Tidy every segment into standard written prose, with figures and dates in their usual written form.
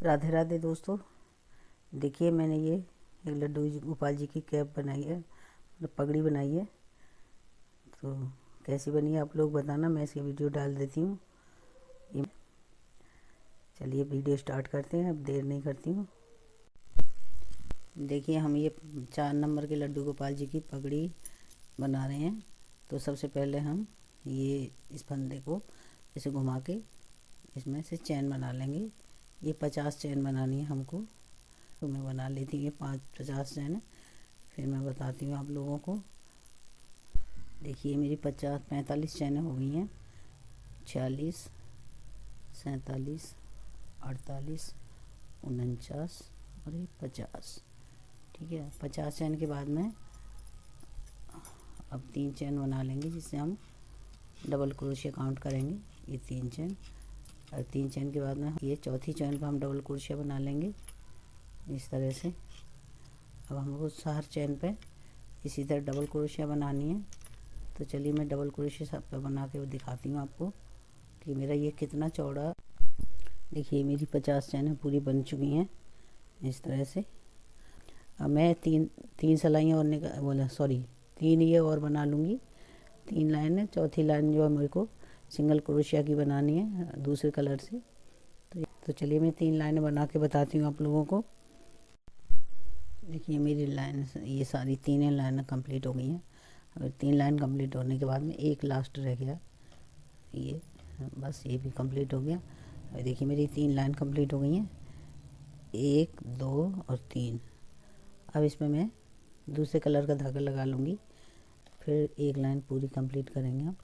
राधे राधे दोस्तों। देखिए मैंने ये एक लड्डू गोपाल जी की कैप बनाई है, मतलब पगड़ी बनाई है। तो कैसी बनी है आप लोग बताना, मैं इसकी वीडियो डाल देती हूँ। चलिए वीडियो स्टार्ट करते हैं, अब देर नहीं करती हूँ। देखिए हम ये 4 नंबर के लड्डू गोपाल जी की पगड़ी बना रहे हैं। तो सबसे पहले हम ये इस फंदे को ऐसे घुमा के इसमें से चैन बना लेंगे। ये 50 चैन बनानी है हमको, तो मैं बना लेती हूँ ये 50 चैन। फिर मैं बताती हूँ आप लोगों को। देखिए मेरी 45 चैनें हो गई हैं। 46, 47, 48, 49 और ये 50। ठीक है, 50 चैन के बाद में अब 3 चैन बना लेंगे, जिससे हम डबल क्रोशिया काउंट करेंगे। ये 3 चैन, और 3 चैन के बाद में ये चौथी चैन पर हम डबल क्रोशिया बना लेंगे इस तरह से। अब हमको हर चैन पे इसी तरह डबल क्रोशिया बनानी है। तो चलिए मैं डबल क्रोशिया सब पे बना के दिखाती हूँ आपको कि मेरा ये कितना चौड़ा। देखिए मेरी 50 चैनें पूरी बन चुकी हैं इस तरह से। अब मैं तीन सिलाइयाँ और बोला सॉरी 3 ये और बना लूँगी। 3 लाइन है, चौथी लाइन जो है मेरे को सिंगल क्रोशिया की बनानी है दूसरे कलर से। तो चलिए मैं 3 लाइनें बना के बताती हूँ आप लोगों को। देखिए मेरी लाइन ये सारी 3 लाइनें कंप्लीट हो गई हैं। और 3 लाइन कंप्लीट होने के बाद में एक लास्ट रह गया, ये बस ये भी कंप्लीट हो गया। और देखिए मेरी 3 लाइन कंप्लीट हो गई हैं, 1 2 और 3। अब इसमें मैं दूसरे कलर का धागा लगा लूँगी, फिर एक लाइन पूरी कंप्लीट करेंगे। हम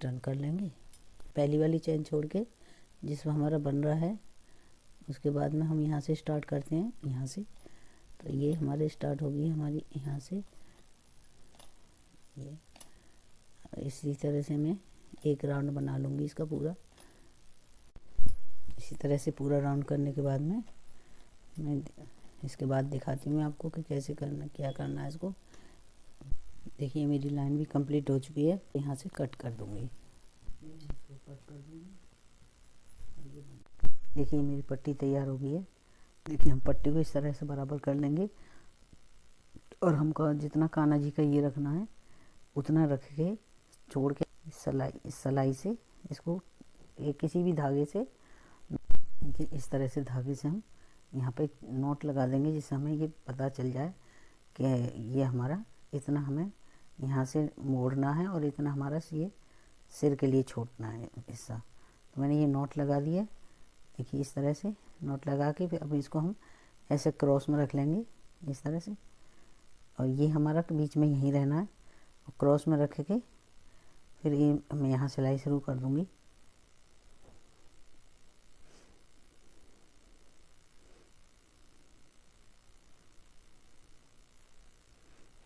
टर्न कर लेंगे पहली वाली चैन छोड़ के जिसमें हमारा बन रहा है। उसके बाद में हम यहाँ से स्टार्ट करते हैं, यहाँ से। तो ये हमारे स्टार्ट होगी हमारी यहाँ से। ये इसी तरह से मैं एक राउंड बना लूँगी इसका पूरा। इसी तरह से पूरा राउंड करने के बाद में मैं इसके बाद दिखाती हूँ आपको कि कैसे करना, क्या करना है इसको। देखिए मेरी लाइन भी कंप्लीट हो चुकी है, यहाँ से कट कर दूँगी। देखिए मेरी पट्टी तैयार हो गई है। देखिए हम पट्टी को इस तरह से बराबर कर लेंगे, और हमको जितना कान्हा जी का ये रखना है उतना रख के छोड़ के इस सलाई से इसको किसी भी धागे से, इस तरह से धागे से हम यहाँ पे नोट लगा देंगे, जिससे हमें ये पता चल जाए कि ये हमारा इतना हमें यहाँ से मोड़ना है और इतना हमारा ये सिर के लिए छोड़ना है हिस्सा। तो मैंने ये नोट लगा दिया। देखिए इस तरह से नोट लगा के फिर अब इसको हम ऐसे क्रॉस में रख लेंगे इस तरह से, और ये हमारा बीच में यहीं रहना है। और क्रॉस में रख के फिर ये मैं यहाँ सिलाई शुरू कर दूँगी।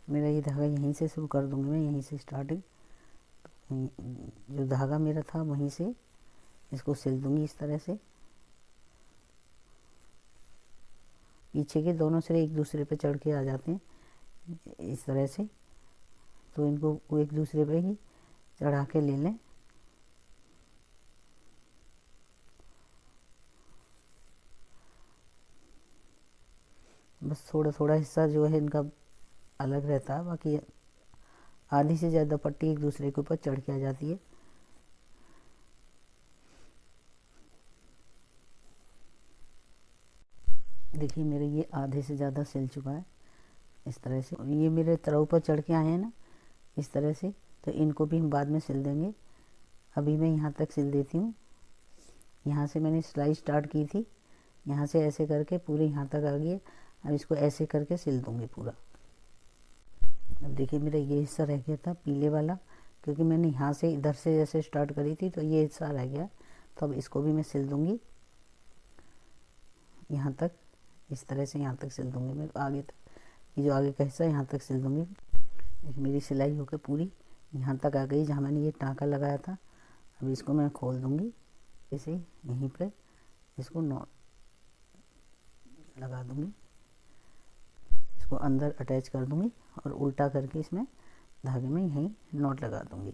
मेरा ये धागा यहीं से शुरू कर दूँगी, मैं यहीं से स्टार्टिंग, जो धागा मेरा था वहीं से इसको सिल दूँगी इस तरह से। पीछे के दोनों सिरे एक दूसरे पे चढ़ के आ जाते हैं इस तरह से, तो इनको एक दूसरे पे ही चढ़ा के ले लें। बस थोड़ा थोड़ा हिस्सा जो है इनका अलग रहता है, बाकी आधी से ज़्यादा पट्टी एक दूसरे के ऊपर चढ़ के आ जाती है। देखिए मेरे ये आधे से ज़्यादा सिल चुका है इस तरह से। ये मेरे तरव पर चढ़ के आए हैं ना इस तरह से, तो इनको भी हम बाद में सिल देंगे। अभी मैं यहाँ तक सिल देती हूँ। यहाँ से मैंने सिलाई स्टार्ट की थी, यहाँ से ऐसे करके पूरे यहाँ तक आ गई। अब इसको ऐसे करके सिल दूँगी पूरा। अब देखिए मेरा ये हिस्सा रह गया था पीले वाला, क्योंकि मैंने यहाँ से इधर से जैसे स्टार्ट करी थी, तो ये हिस्सा रह गया। तो अब इसको भी मैं सिल दूँगी यहाँ तक, इस तरह से यहाँ तक सिल दूँगी मैं आगे तक। ये जो आगे का हिस्सा यहाँ तक सिल दूँगी। मेरी सिलाई होकर पूरी यहाँ तक आ गई जहाँ मैंने ये टाँका लगाया था। अब इसको मैं खोल दूँगी ऐसे यहीं पे, इसको नॉट लगा दूँगी, इसको अंदर अटैच कर दूँगी और उल्टा करके इसमें धागे में यहीं नॉट लगा दूँगी।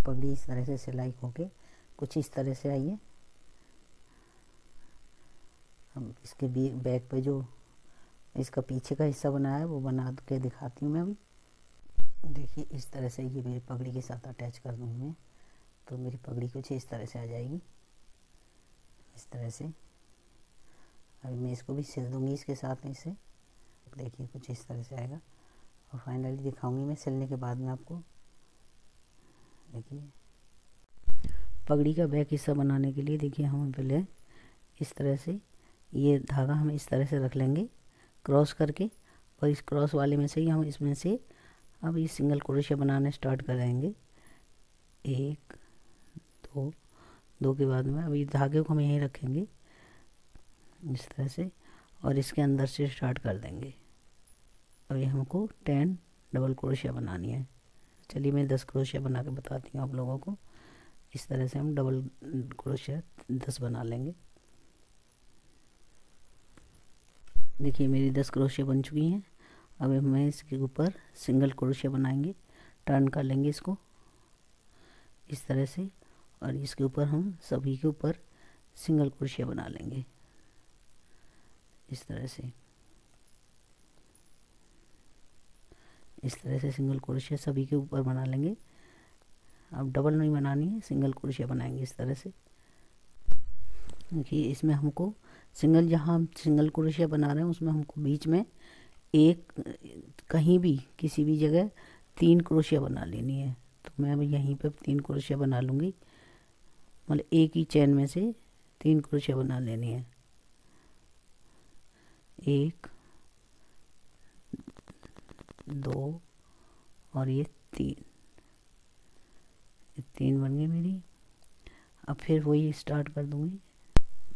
पगड़ी इस तरह से सिलाई होके कुछ इस तरह से आई है। अब इसके बैक पे जो इसका पीछे का हिस्सा बनाया है वो बना के दिखाती हूँ मैं अभी। देखिए इस तरह से ये मेरी पगड़ी के साथ अटैच कर दूँगी मैं, तो मेरी पगड़ी कुछ इस तरह से आ जाएगी, इस तरह से। अभी मैं इसको भी सिल दूँगी इसके साथ में इसे। देखिए कुछ इस तरह से आएगा और फाइनली दिखाऊंगी मैं सिलने के बाद में आपको। देखिए पगड़ी का बैक हिस्सा बनाने के लिए देखिए हम पहले इस तरह से ये धागा हम इस तरह से रख लेंगे क्रॉस करके, और इस क्रॉस वाले में से ही हम इसमें से अब ये सिंगल क्रोशिया बनाने स्टार्ट करेंगे। एक दो, दो के बाद में अभी धागे को हम यहीं रखेंगे इस तरह से और इसके अंदर से स्टार्ट कर देंगे। अभी हमको 10 डबल क्रोशिया बनानी है। चलिए मैं 10 क्रोशिया बना के बताती हूँ आप लोगों को। इस तरह से हम डबल क्रोशिया 10 बना लेंगे। देखिए मेरी 10 क्रोशिया बन चुकी हैं। अब मैं इसके ऊपर सिंगल क्रोशिया बनाएंगे, टर्न कर लेंगे इसको इस तरह से, और इसके ऊपर हम सभी के ऊपर सिंगल क्रोशिया बना लेंगे इस तरह से। इस तरह से सिंगल क्रोशिया सभी के ऊपर बना लेंगे। अब डबल नहीं बनानी है, सिंगल क्रोशिया बनाएंगे इस तरह से। देखिए इसमें हमको सिंगल, जहाँ हम सिंगल क्रोशिया बना रहे हैं उसमें हमको बीच में एक, कहीं भी किसी भी जगह 3 क्रोशिया बना लेनी है। तो मैं अब यहीं पे 3 क्रोशिया बना लूँगी, मतलब एक ही चैन में से 3 क्रोशिया बना लेनी है। 1 2 और ये 3 बन गई मेरी। अब फिर वही स्टार्ट कर दूँगी।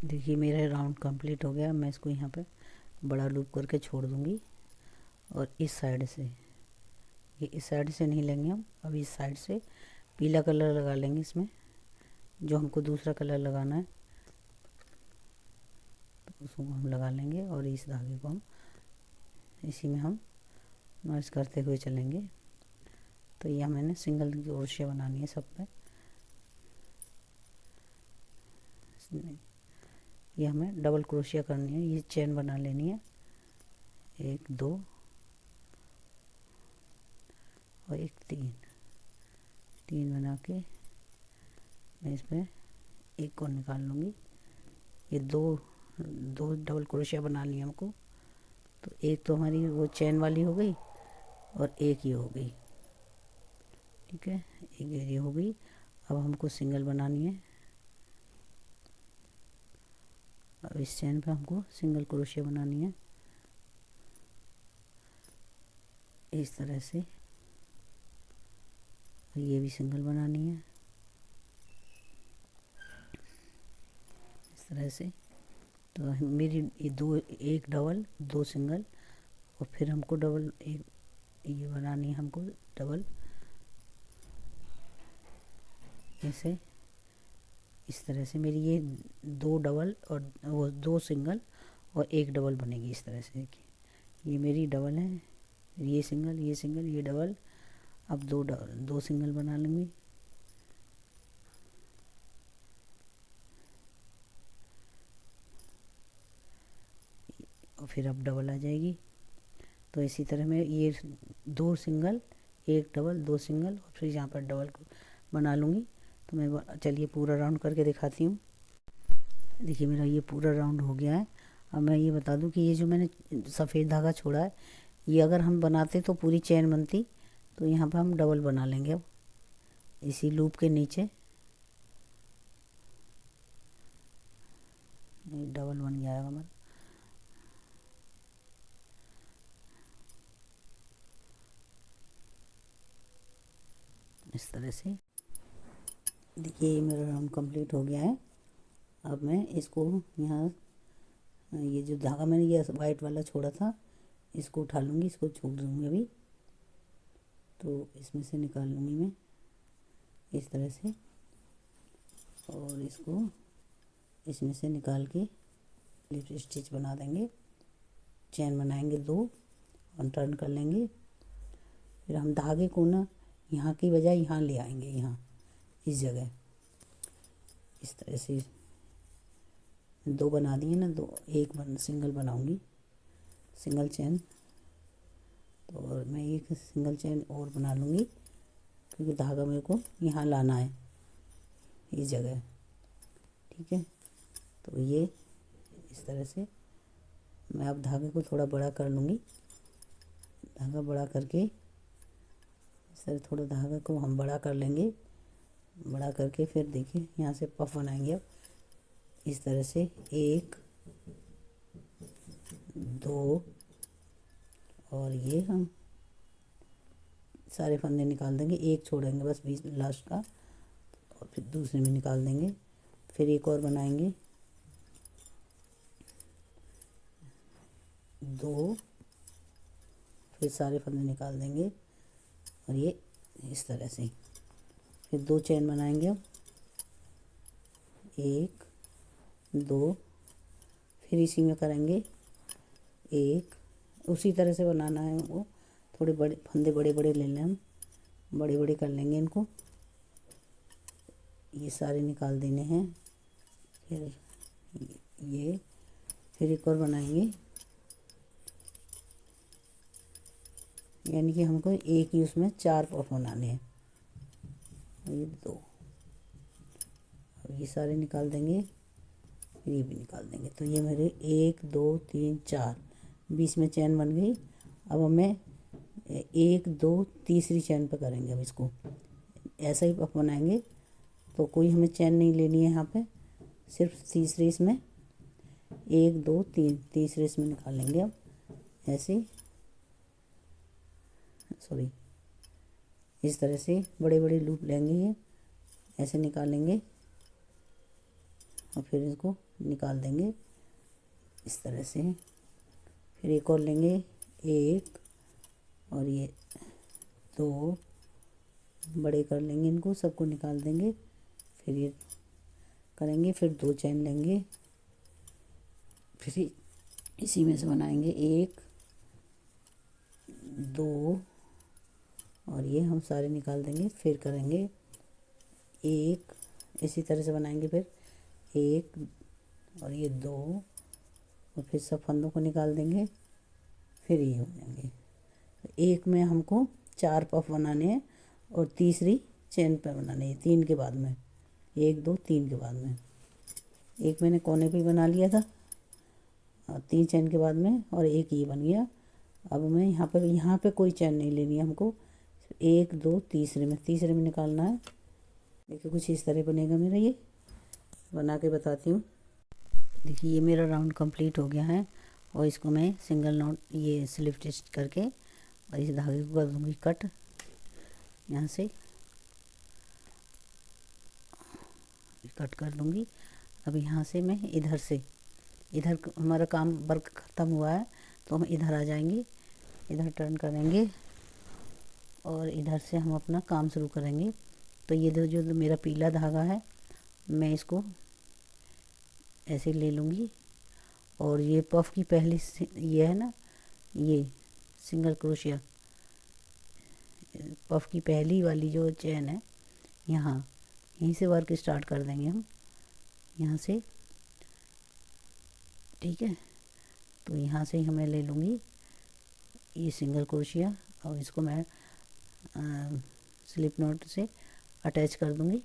देखिए मेरा राउंड कंप्लीट हो गया। मैं इसको यहाँ पे बड़ा लूप करके छोड़ दूँगी और इस साइड से, ये इस साइड से नहीं लेंगे हम, अब इस साइड से पीला कलर लगा लेंगे इसमें, जो हमको दूसरा कलर लगाना है तो उसको हम लगा लेंगे और इस धागे को हम इसी में हम मर्ज करते हुए चलेंगे। तो यह मैंने सिंगल क्रोशिया बनानी है सब पे। ये हमें डबल क्रोशिया करनी है, ये चेन बना लेनी है, 1 2 और एक 3 बना के मैं इसमें एक को निकाल लूँगी। ये दो डबल क्रोशिया बनानी है हमको, तो एक तो हमारी वो चेन वाली हो गई और एक ये हो गई, ठीक है, एक ये हो गई। अब हमको सिंगल बनानी है। अब इस चेन पे हमको सिंगल क्रोशिया बनानी है इस तरह से, ये भी सिंगल बनानी है इस तरह से। तो मेरी ये एक डबल 2 सिंगल और फिर हमको डबल एक ये बनानी है हमको डबल, ऐसे इस तरह से मेरी ये 2 डबल और वो 2 सिंगल और एक डबल बनेगी इस तरह से। देखिए ये मेरी डबल है, ये सिंगल ये डबल। अब 2 सिंगल बना लूँगी, और फिर अब डबल आ जाएगी। तो इसी तरह मैं ये 2 सिंगल 1 डबल 2 सिंगल और फिर यहाँ पर डबल बना लूँगी। तो मैं चलिए पूरा राउंड करके दिखाती हूँ। देखिए मेरा ये पूरा राउंड हो गया है। अब मैं ये बता दूँ कि ये जो मैंने सफ़ेद धागा छोड़ा है, ये अगर हम बनाते तो पूरी चेन बनती, तो यहाँ पर हम डबल बना लेंगे। अब इसी लूप के नीचे डबल बन गया है हमारा। इस तरह से देखिए ये मेरा राउंड कंप्लीट हो गया है। अब मैं इसको यहाँ ये जो धागा मैंने ये वाइट वाला छोड़ा था इसको उठा लूँगी, इसको छोड़ दूँगी अभी। तो इसमें से निकाल लूँगी मैं इस तरह से, और इसको इसमें से निकाल के लिप स्टिच बना देंगे, चैन बनाएंगे 2 और टर्न कर लेंगे। फिर हम धागे को ना यहाँ की बजाय यहाँ ले आएंगे, यहाँ इस जगह इस तरह से 2 बना दिए ना, 2 एक सिंगल बनाऊंगी, सिंगल चेन। तो और मैं एक सिंगल चेन और बना लूँगी, क्योंकि धागा मेरे को यहाँ लाना है इस जगह। ठीक है, तो ये इस तरह से मैं अब धागे को थोड़ा बड़ा कर लूँगी। धागा बड़ा करके इस तरह थोड़ा धागा को हम बड़ा कर लेंगे। बड़ा करके फिर देखिए यहाँ से पफ बनाएंगे। अब इस तरह से 1 2 और ये हम सारे फंदे निकाल देंगे, एक छोड़ेंगे बस बीच लास्ट का, और फिर दूसरे में निकाल देंगे। फिर एक और बनाएंगे, 2, फिर सारे फंदे निकाल देंगे और ये इस तरह से फिर 2 चेन बनाएंगे। अब 1 2, फिर इसी में करेंगे 1, उसी तरह से बनाना है वो। थोड़े बड़े फंदे बड़े बड़े ले लें, हम बड़े बड़े कर लेंगे इनको। ये सारे निकाल देने हैं। फिर ये फिर एक और बनाएंगे, यानी कि हमको एक ही उसमें 4 पफ बनाने हैं। ये 2 और ये सारे निकाल देंगे, फिर ये भी निकाल देंगे। तो ये मेरे 1 2 3 4 बीच में चैन बन गई। अब हमें 1 2 तीसरी चैन पर करेंगे। अब इसको ऐसा ही पफ बनाएंगे, तो कोई हमें चैन नहीं लेनी है यहाँ पे, सिर्फ तीसरी इसमें 1 2 3 तीसरे इसमें निकाल लेंगे। अब ऐसे सॉरी इस तरह से बड़े बड़े लूप लेंगे, ये ऐसे निकालेंगे और फिर इसको निकाल देंगे इस तरह से। फिर एक और लेंगे, 1 और ये 2 बड़े कर लेंगे, इनको सबको निकाल देंगे। फिर ये करेंगे, फिर 2 चैन लेंगे, फिर इसी में से बनाएंगे 1 2 और ये हम सारे निकाल देंगे। फिर करेंगे 1, इसी तरह से बनाएंगे, फिर 1 और ये 2 और फिर सब फंदों को निकाल देंगे। फिर ये हो जाएंगे। एक में हमको 4 पफ बनाने हैं और तीसरी चेन पे बनाने हैं 3 के बाद में, 1 2 3 के बाद में। एक मैंने कोने पे बना लिया था 3 चैन के बाद में, और एक ये बन गया। अब मैं यहाँ पे कोई चैन नहीं लेनी है हमको, 1 2 तीसरे में निकालना है। देखिए कुछ इस तरह बनेगा मेरा, ये बना के बताती हूँ। देखिए ये मेरा राउंड कंप्लीट हो गया है, और इसको मैं सिंगल नॉट ये स्लिप स्टिच करके और इस धागे को कर दूँगी कट यहाँ से, कट कर दूँगी। अब यहाँ से मैं इधर हमारा काम वर्क ख़त्म हुआ है, तो हम इधर आ जाएंगे, इधर टर्न करेंगे और इधर से हम अपना काम शुरू करेंगे। तो ये जो मेरा पीला धागा है, मैं इसको ऐसे ले लूँगी, और ये पफ की पहली ये है ना, ये सिंगल क्रोशिया पफ की पहली वाली जो चैन है, यहाँ यहीं से वर्क स्टार्ट कर देंगे हम, यहाँ से। ठीक है, तो यहाँ से ही हमें ले लूँगी ये सिंगल क्रोशिया, और इसको मैं स्लिप नॉट से अटैच कर दूँगी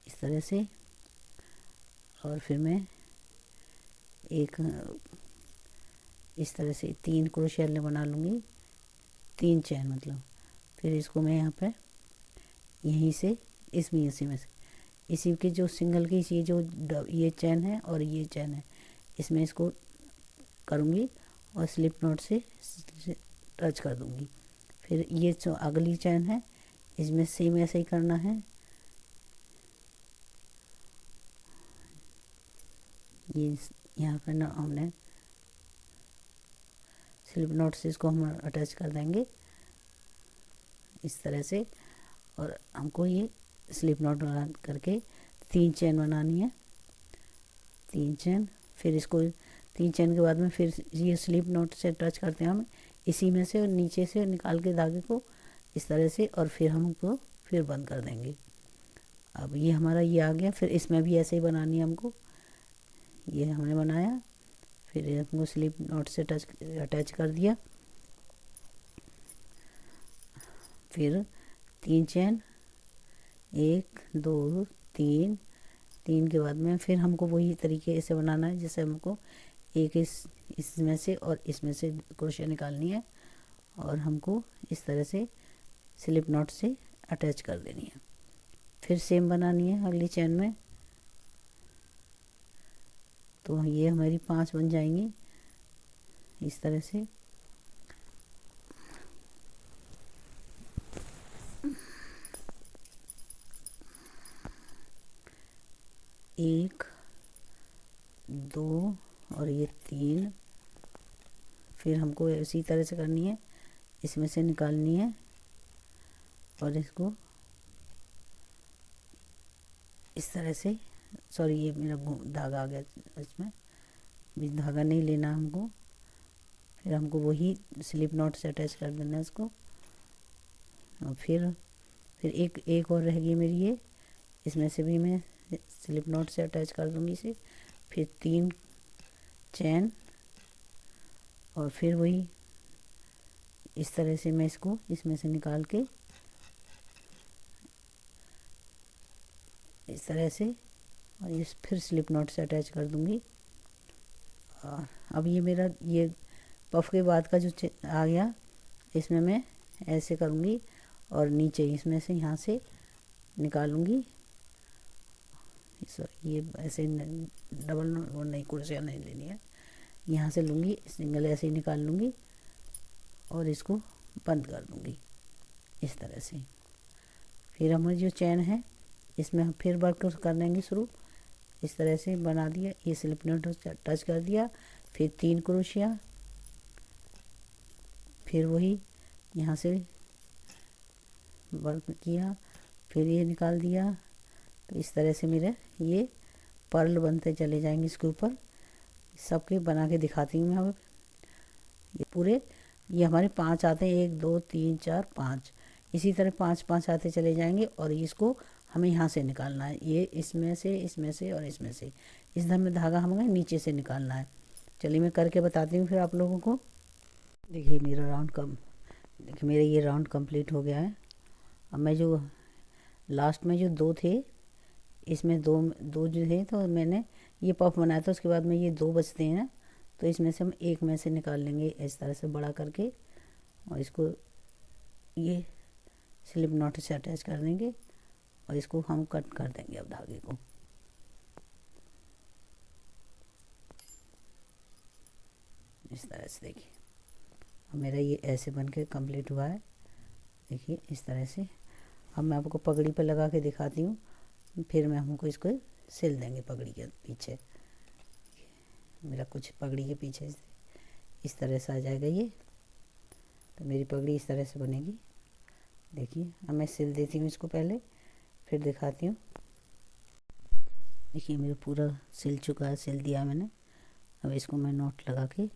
इस तरह से। और फिर मैं एक इस तरह से 3 क्रोशिया बना लूँगी, 3 चैन मतलब। फिर इसको मैं यहाँ पे यहीं से इसी में से इसी के जो सिंगल की ये जो ये चैन है और ये चैन है, इसमें इसको करूँगी और स्लिप नॉट से टच कर दूँगी। फिर ये जो अगली चैन है, इसमें सेम ऐसे ही करना है। ये यहाँ पर ना हमने स्लिप नॉट से इसको हम अटैच कर देंगे इस तरह से, और हमको ये स्लिप नॉट करके 3 चैन बनानी है, 3 चैन। फिर इसको 3 चैन के बाद में फिर ये स्लिप नॉट से टच करते हैं हम इसी में से, और नीचे से निकाल के धागे को इस तरह से, और फिर हमको फिर बंद कर देंगे। अब ये हमारा ये आ गया। फिर इसमें भी ऐसे ही बनानी है हमको। ये हमने बनाया, फिर हमको स्लिप नॉट से अटैच कर दिया। फिर 3 चैन, 1 2 3, 3 के बाद में फिर हमको वही तरीके से बनाना है जैसे हमको एक इसमें से और इसमें से क्रोशिया निकालनी है और हमको इस तरह से स्लिप नॉट से अटैच कर देनी है। फिर सेम बनानी है अगली चैन में। तो ये हमारी 5 बन जाएंगी इस तरह से। एक, 2 और ये 3। फिर हमको इसी तरह से करनी है, इसमें से निकालनी है और इसको इस तरह से। सॉरी, ये मेरा धागा आ गया इसमें, बीच धागा नहीं लेना हमको। फिर हमको वही स्लिप नॉट से अटैच कर देना है इसको। और फिर एक और रह गई मेरी ये, इसमें से भी मैं स्लिप नॉट से अटैच कर दूंगी इसे। फिर 3 चैन और फिर वही इस तरह से मैं इसको इसमें से निकाल के इस तरह से और ये फिर स्लिप नॉट से अटैच कर दूंगी। और अब ये मेरा ये पफ के बाद का जो आ गया, इसमें मैं ऐसे करूँगी और नीचे इसमें से यहाँ से निकालूंगी। ये ऐसे डबल वो नहीं, कुर्सियाँ नहीं लेनी है, यहाँ से लूँगी, सिंगल ऐसे ही निकाल लूँगी और इसको बंद कर दूँगी इस तरह से। फिर हमारी जो चैन है इसमें हम फिर वर्क कर लेंगे शुरू। इस तरह से बना दिया, ये स्लिप नॉट टच कर दिया, फिर 3 क्रोशिया, फिर वही यहाँ से वर्क किया, फिर ये निकाल दिया। तो इस तरह से मेरे ये पर्ल बनते चले जाएंगे इसके ऊपर। सबके बना के दिखाती हूँ मैं अब। ये पूरे ये हमारे 5 आते हैं, 1 2 3 4 5, इसी तरह 5 5 आते चले जाएंगे। और इसको हमें यहाँ से निकालना है, ये इसमें से और इसमें से इस धम में धागा हमें नीचे से निकालना है। चलिए मैं करके बताती हूँ फिर आप लोगों को। देखिए मेरा देखिए मेरा ये राउंड कंप्लीट हो गया है। अब मैं जो लास्ट में जो 2 थे, इसमें दो जो थे, तो मैंने ये पफ बनाया था, उसके बाद में ये 2 बचते हैं, तो इसमें से हम एक में से निकाल लेंगे इस तरह से बड़ा करके और इसको ये स्लिप नॉट से अटैच कर देंगे और इसको हम कट कर देंगे अब धागे को। इस तरह से देखिए अब मेरा ये ऐसे बन के कम्प्लीट हुआ है। देखिए इस तरह से। अब मैं आपको पगड़ी पे लगा के दिखाती हूँ, फिर मैं हमको इसको सिल देंगे पगड़ी के पीछे। मेरा कुछ पगड़ी के पीछे इस तरह से आ जाएगा ये, तो मेरी पगड़ी इस तरह से बनेगी। देखिए अब मैं सिल देती हूँ इसको पहले, फिर दिखाती हूँ। देखिए मेरा पूरा सिल चुका है, सिल दिया मैंने। अब इसको मैं नॉट लगा के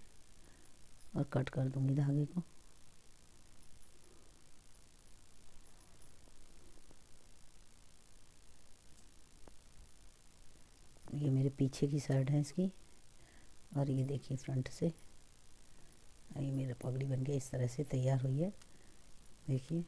और कट कर दूँगी धागे को। ये मेरे पीछे की साइड है इसकी, और ये देखिए फ्रंट से। ये मेरा पगड़ी बन के इस तरह से तैयार हुई है। देखिए